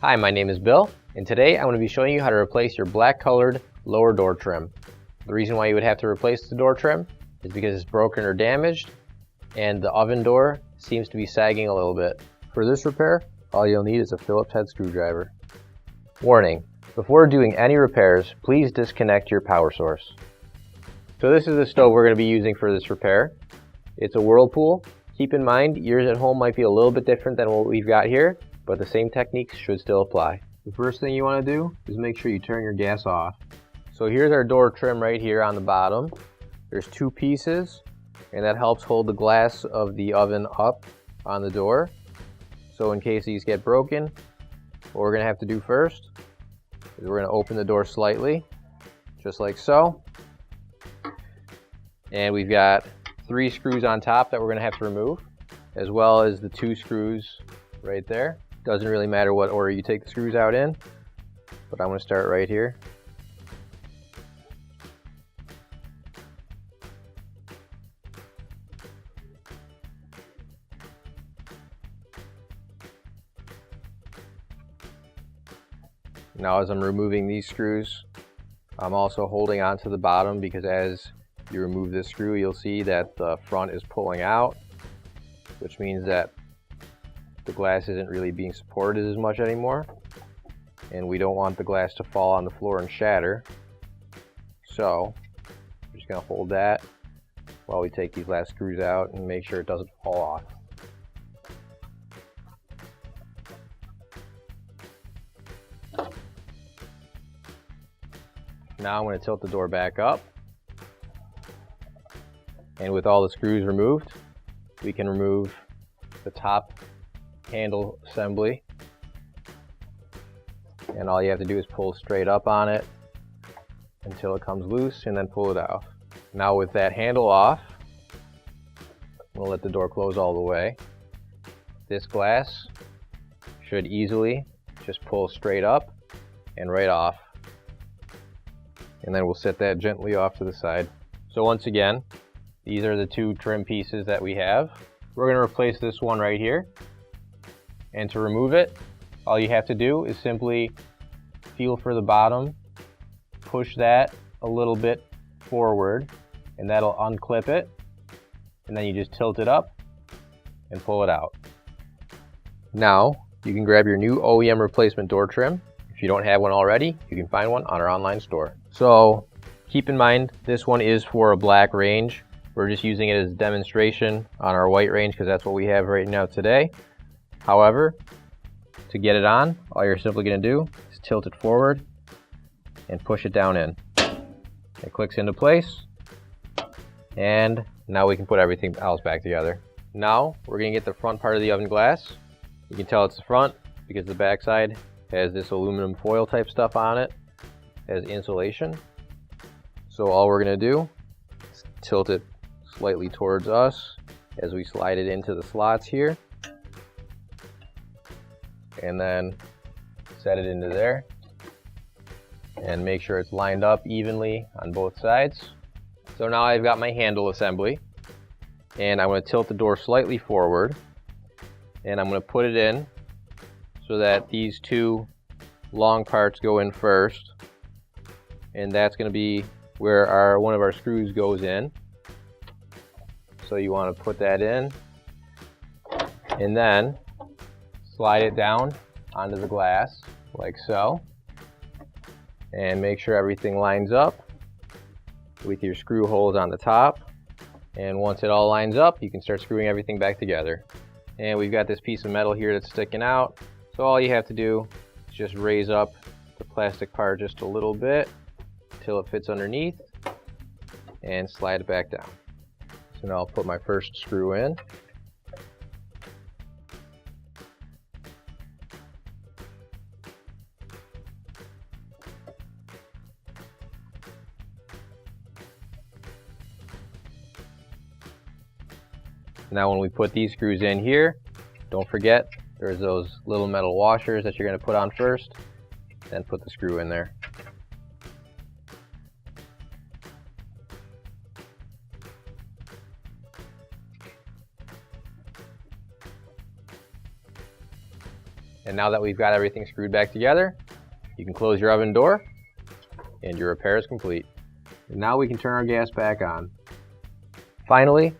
Hi, my name is Bill, and today I'm going to be showing you how to replace your black colored lower door trim. The reason why you would have to replace the door trim is because it's broken or damaged, and the oven door seems to be sagging a little bit. For this repair, all you'll need is a Phillips head screwdriver. Warning: before doing any repairs, please disconnect your power source. So this is the stove we're going to be using for this repair. It's a Whirlpool. Keep in mind, yours at home might be a little bit different than what we've got here, but the same techniques should still apply. The first thing you want to do is make sure you turn your gas off. So here's our door trim right here on the bottom. There's two pieces, and that helps hold the glass of the oven up on the door. So in case these get broken, what we're going to have to do first is we're going to open the door slightly, just like so. And we've got 3 screws on top that we're going to have to remove, as well as the 2 screws right there. Doesn't really matter what order you take the screws out in, but I'm going to start right here. Now as I'm removing these screws, I'm also holding on to the bottom, because as you remove this screw, you'll see that the front is pulling out, which means that the glass isn't really being supported as much anymore, and we don't want the glass to fall on the floor and shatter. So I'm just going to hold that while we take these last screws out and make sure it doesn't fall off. Now I'm going to tilt the door back up, and with all the screws removed, we can remove the top handle assembly, and all you have to do is pull straight up on it until it comes loose, and then pull it off. Now with that handle off, we'll let the door close all the way. This glass should easily just pull straight up and right off, and then we'll set that gently off to the side. So once again, these are the 2 trim pieces that we have. We're going to replace this one right here, and to remove it, all you have to do is simply feel for the bottom, push that a little bit forward, and that'll unclip it, and then you just tilt it up and pull it out. Now you can grab your new OEM replacement door trim. If you don't have one already, you can find one on our online store. So keep in mind, this one is for a black range. We're just using it as a demonstration on our white range because that's what we have right now today. However, to get it on, all you're simply going to do is tilt it forward and push it down in. It clicks into place, and now we can put everything else back together. Now we're going to get the front part of the oven glass. You can tell it's the front because the back side has this aluminum foil type stuff on it as insulation. So all we're going to do is tilt it slightly towards us as we slide it into the slots here, and then set it into there and make sure it's lined up evenly on both sides. So now I've got my handle assembly, and I'm going to tilt the door slightly forward, and I'm going to put it in so that these 2 long parts go in first, and that's going to be where one of our screws goes in. So you want to put that in, and then slide it down onto the glass like so, and make sure everything lines up with your screw holes on the top. And once it all lines up, you can start screwing everything back together. And we've got this piece of metal here that's sticking out, so all you have to do is just raise up the plastic part just a little bit till it fits underneath and slide it back down. So now I'll put my first screw in. Now when we put these screws in here, don't forget there's those little metal washers that you're going to put on first, then put the screw in there. And now that we've got everything screwed back together, you can close your oven door and your repair is complete. And now we can turn our gas back on. Finally,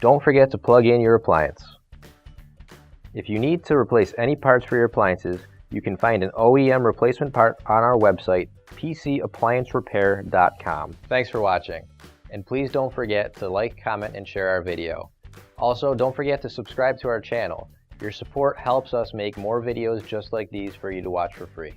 don't forget to plug in your appliance. If you need to replace any parts for your appliances, you can find an OEM replacement part on our website, PCApplianceRepair.com. Thanks for watching, and please don't forget to like, comment, and share our video. Also, don't forget to subscribe to our channel. Your support helps us make more videos just like these for you to watch for free.